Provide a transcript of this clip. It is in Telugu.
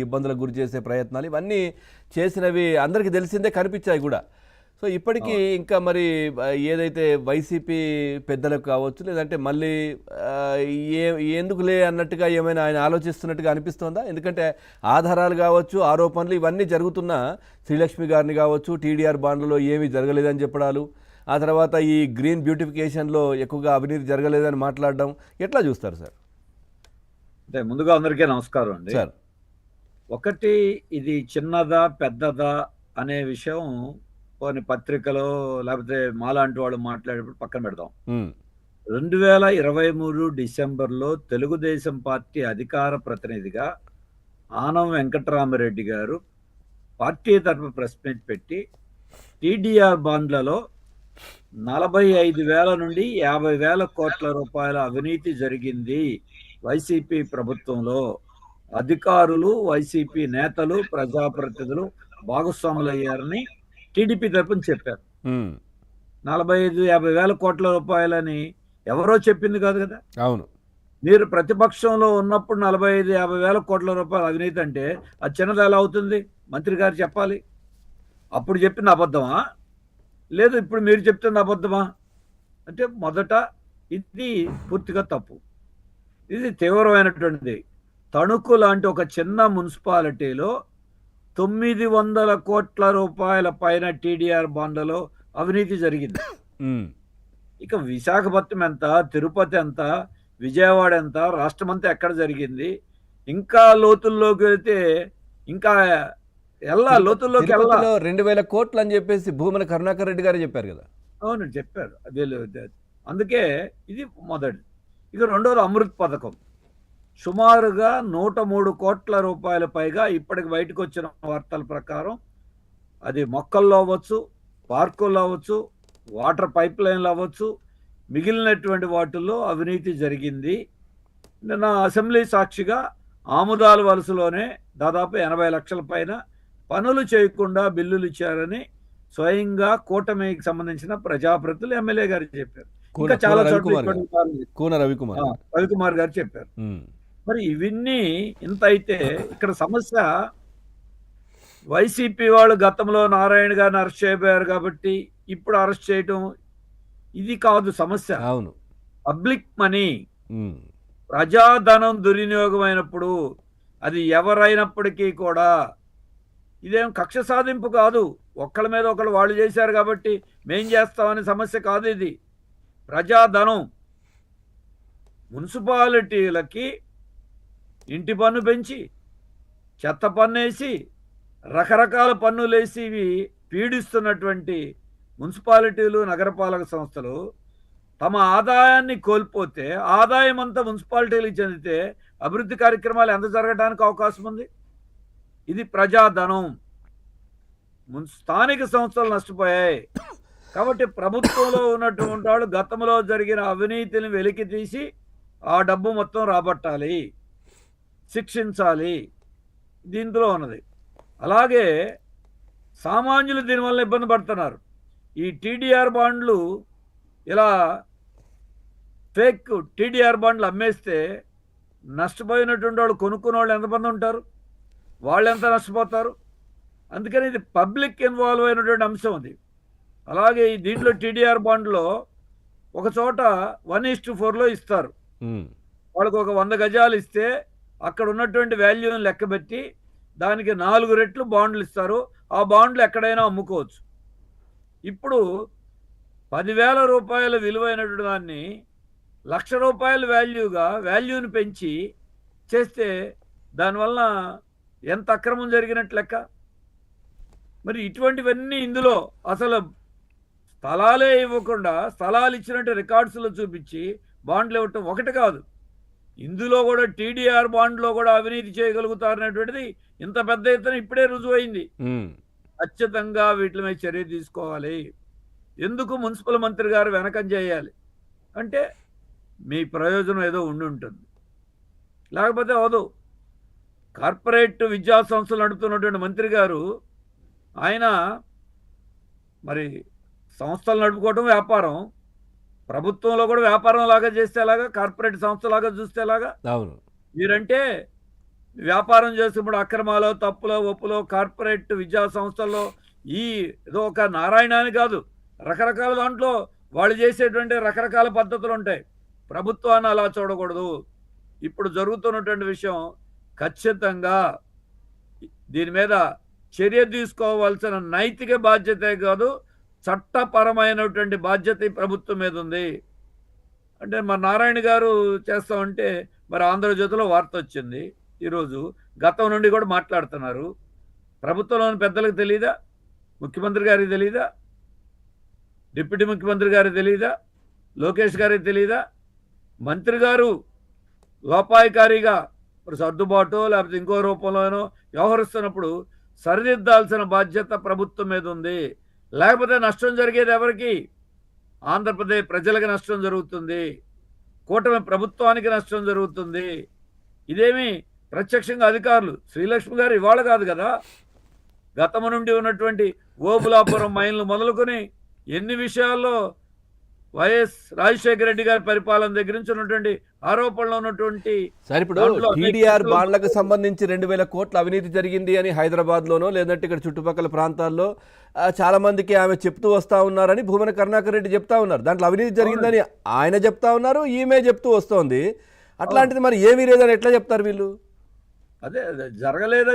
ఇబ్బందులకు గురి చేసే ప్రయత్నాలు ఇవన్నీ చేసినవి అందరికీ తెలిసిందే, కనిపించాయి కూడా. సో ఇప్పటికీ ఇంకా మరి ఏదైతే వైసీపీ పెద్దలకు కావచ్చు, లేదంటే మళ్ళీ ఎందుకులే అన్నట్టుగా ఏమైనా ఆయన ఆలోచిస్తున్నట్టుగా అనిపిస్తోందా? ఎందుకంటే ఆధారాలు కావచ్చు, ఆరోపణలు ఇవన్నీ జరుగుతున్నా శ్రీలక్ష్మి గారిని కావచ్చు, టీడీఆర్ బాండ్లలో ఏమీ జరగలేదని చెప్పడాలు, ఆ తర్వాత ఈ గ్రీన్ బ్యూటిఫికేషన్లో ఎక్కువగా అవినీతి జరగలేదని మాట్లాడడం, ఎట్లా చూస్తారు సార్? అంటే ముందుగా అందరికీ నమస్కారం అండి. సార్, ఒకటి, ఇది చిన్నదా పెద్దదా అనే విషయం కొన్ని పత్రికలో లేకపోతే మాలాంటి వాళ్ళు మాట్లాడేప్పుడు పక్కన పెడదాం. 2023 డిసెంబర్లో తెలుగుదేశం పార్టీ అధికార ప్రతినిధిగా ఆనం వెంకటరామరెడ్డి గారు పార్టీ తరఫు ప్రెస్ మీట్ పెట్టి టీడీఆర్ బాండ్లలో 45,000 నుండి 50,000 కోట్ల రూపాయల అవినీతి జరిగింది వైసీపీ ప్రభుత్వంలో, అధికారులు, వైసీపీ నేతలు, ప్రజాప్రతినిధులు భాగస్వాములయ్యారని టీడీపీ తరపున చెప్పారు. 45,000-50,000 కోట్ల రూపాయలని ఎవరో చెప్పింది కాదు కదా. అవును, మీరు ప్రతిపక్షంలో ఉన్నప్పుడు 45,000-50,000 కోట్ల రూపాయల అవినీతి అంటే అది చిన్నది ఎలా అవుతుంది? మంత్రి గారు చెప్పాలి. అప్పుడు చెప్పింది అబద్ధమా, లేదు ఇప్పుడు మీరు చెప్తుంది అబద్ధమా అంటే మొదట ఇది పూర్తిగా తప్పు. ఇది తీవ్రమైనటువంటిది. తణుకు లాంటి ఒక చిన్న మున్సిపాలిటీలో 900 కోట్ల రూపాయల పైన టీడీఆర్ బాండ్లలో అవినీతి జరిగింది. ఇక విశాఖపట్నం ఎంత, తిరుపతి ఎంత, విజయవాడ ఎంత, రాష్ట్రమంతా ఎక్కడ జరిగింది? ఇంకా లోతుల్లోకి వెళ్తే ఇంకా లోతుల్లోకి 2,000 కోట్లు అని చెప్పేసి భూమన కరుణాకర్ రెడ్డి గారు చెప్పారు కదా. అవును చెప్పారు. అదే అందుకే ఇది మొదటి. ఇక రెండోది అమృత్ పథకం. సుమారుగా 103 కోట్ల రూపాయల పైగా ఇప్పటికి బయటకు వచ్చిన వార్తల ప్రకారం అది మొక్కల్లో అవ్వచ్చు, పార్కుల్లో అవ్వచ్చు, వాటర్ పైప్ లైన్లు అవ్వచ్చు, మిగిలినటువంటి వాటిల్లో అవినీతి జరిగింది. నిన్న అసెంబ్లీ సాక్షిగా ఆముదాల వలసలోనే దాదాపు 80 లక్షల పైన పనులు చేయకుండా బిల్లులు ఇచ్చారని స్వయంగా కూటమికి సంబంధించిన ప్రజాప్రతినిధులు, ఎమ్మెల్యే గారు చెప్పారు. ఇంకా చాలా చోట్ల రవికుమార్ గారు చెప్పారు. మరి ఇవన్నీ ఇంత అయితే ఇక్కడ సమస్య వైసీపీ వాళ్ళు గతంలో నారాయణ గారిని అరెస్ట్ చేయబోయారు కాబట్టి ఇప్పుడు అరెస్ట్ చేయటం ఇది కాదు సమస్య. అవును, పబ్లిక్ మనీ, ప్రజాధనం దుర్వినియోగం అయినప్పుడు అది ఎవరైనప్పటికీ కూడా ఇదేం కక్ష సాధింపు కాదు. ఒక్కళ్ళ మీద ఒకళ్ళు వాళ్ళు చేశారు కాబట్టి మేం చేస్తామనే సమస్య కాదు. ఇది ప్రజాధనం. మున్సిపాలిటీలకి ఇంటి పన్ను పెంచి, చెత్త పన్ను వేసి, రకరకాల పన్నులు వేసి ఇవి పీడిస్తున్నటువంటి మున్సిపాలిటీలు, నగరపాలక సంస్థలు తమ ఆదాయాన్ని కోల్పోతే ఆదాయం అంతా మున్సిపాలిటీలకు చెందితే అభివృద్ధి కార్యక్రమాలు ఎంత జరగడానికి అవకాశం ఉంది? ఇది ప్రజాధనం. స్థానిక సంస్థలు నష్టపోయాయి కాబట్టి ప్రభుత్వంలో ఉన్నటువంటి వాళ్ళు గతంలో జరిగిన అవినీతిని వెలికి తీసి ఆ డబ్బు మొత్తం రాబట్టాలి, శిక్షించాలి. దీంట్లో ఉన్నది. అలాగే సామాన్యులు దీనివల్ల ఇబ్బంది పడుతున్నారు. ఈ టీడీఆర్ బాండ్లు ఇలా ఫేక్ టీడీఆర్ బాండ్లు అమ్మేస్తే నష్టపోయినటువంటి వాళ్ళు కొనుక్కున్న వాళ్ళు ఎంతమంది ఉంటారు? వాళ్ళు ఎంత నష్టపోతారు? అందుకని ఇది పబ్లిక్ ఇన్వాల్వ్ అయినటువంటి అంశం అది. అలాగే దీంట్లో టీడీఆర్ బాండ్లో ఒక చోట 1:4లో ఇస్తారు. వాళ్ళకు ఒక 100 గజాలు ఇస్తే అక్కడ ఉన్నటువంటి వాల్యూని లెక్కబెట్టి దానికి 4 రెట్లు బాండ్లు ఇస్తారు. ఆ బాండ్లు ఎక్కడైనా అమ్ముకోవచ్చు. ఇప్పుడు 10,000 రూపాయల విలువైనటువంటి దాన్ని 1,00,000 రూపాయల వాల్యూని పెంచి చేస్తే దానివల్ల ఎంత అక్రమం జరిగినట్టు లెక్క. మరి ఇటువంటివన్నీ ఇందులో అసలు స్థలాలే ఇవ్వకుండా స్థలాలు ఇచ్చినట్టు రికార్డ్స్లో చూపించి బాండ్లు ఇవ్వటం ఒకటి కాదు. ఇందులో కూడా టీడీఆర్ బాండ్లో కూడా అవినీతి చేయగలుగుతారనేటువంటిది ఇంత పెద్ద ఎత్తున ఇప్పుడే రుజువైంది. ఖచ్చితంగా వీటి మీద చర్య తీసుకోవాలి. ఎందుకు మున్సిపల్ మంత్రి గారు వెనకం చేయాలి అంటే మీ ప్రయోజనం ఏదో ఉండి ఉంటుంది, లేకపోతే అవదు. కార్పొరేట్ విద్యా సంస్థలు నడుపుతున్నటువంటి మంత్రి గారు ఆయన మరి సంస్థలు నడుపుకోవడం వ్యాపారం, ప్రభుత్వంలో కూడా వ్యాపారం లాగా చేస్తే ఎలాగా, కార్పొరేట్ సంస్థలాగా చూస్తే ఎలాగా? అవును. మీరంటే వ్యాపారం చేసినప్పుడు అక్రమాలో, తప్పులో, ఒప్పులో, కార్పొరేట్ విద్యా సంస్థల్లో ఈ ఏదో ఒక నారాయణ అని కాదు, రకరకాల దాంట్లో వాళ్ళు చేసేటువంటి రకరకాల పద్ధతులు ఉంటాయి. ప్రభుత్వాన్ని అలా చూడకూడదు. ఇప్పుడు జరుగుతున్నటువంటి విషయం ఖచ్చితంగా దీని మీద చర్య తీసుకోవాల్సిన నైతిక బాధ్యతే కాదు, చట్టపరమైనటువంటి బాధ్యత ఈ ప్రభుత్వం మీద ఉంది. అంటే మా నారాయణ గారు చేస్తామంటే మరి ఆంధ్రజ్యోతిలో వార్త వచ్చింది ఈరోజు. గతం నుండి కూడా మాట్లాడుతున్నారు. ప్రభుత్వంలోని పెద్దలకు తెలియదా? ముఖ్యమంత్రి గారికి తెలియదా? డిప్యూటీ ముఖ్యమంత్రి గారికి తెలియదా? లోకేష్ గారికి తెలియదా? మంత్రి గారు లోపాయికారిగా మరి సర్దుబాటు లేకపోతే ఇంకో రూపంలోనో వ్యవహరిస్తున్నప్పుడు సరిదిద్దాల్సిన బాధ్యత ప్రభుత్వం మీద ఉంది. లేకపోతే నష్టం జరిగేది ఎవరికి? ఆంధ్రప్రదేశ్ ప్రజలకు నష్టం జరుగుతుంది, కూటమి ప్రభుత్వానికి నష్టం జరుగుతుంది. ఇదేమి ప్రత్యక్షంగా అధికారులు శ్రీలక్ష్మి గారు ఇవాళ కాదు కదా, గతము నుండి ఉన్నటువంటి ఓబులాపురం మైన్లు మొదలుకొని ఎన్ని విషయాల్లో వైఎస్ రాజశేఖర రెడ్డి గారి పరిపాలన దగ్గర నుంచి ఉన్నటువంటి ఆరోపణలు ఉన్నటువంటి సరే, ఇప్పుడు దాంట్లో అనేక టీడీఆర్ కేసులు బాండ్లకు సంబంధించి 2,000 కోట్ల అవినీతి జరిగింది అని హైదరాబాద్లోనో లేదంటే ఇక్కడ చుట్టుపక్కల ప్రాంతాల్లో చాలా మందికి ఆమె చెప్తూ వస్తూ ఉన్నారని భూమన కరుణాకర్ రెడ్డి చెప్తా ఉన్నారు. దాంట్లో అవినీతి జరిగిందని ఆయన చెప్తా ఉన్నారు, ఈమె చెప్తూ వస్తోంది. అట్లాంటిది మరి ఏమీ లేదని ఎట్లా చెప్తారు వీళ్ళు? అదే జరగలేదని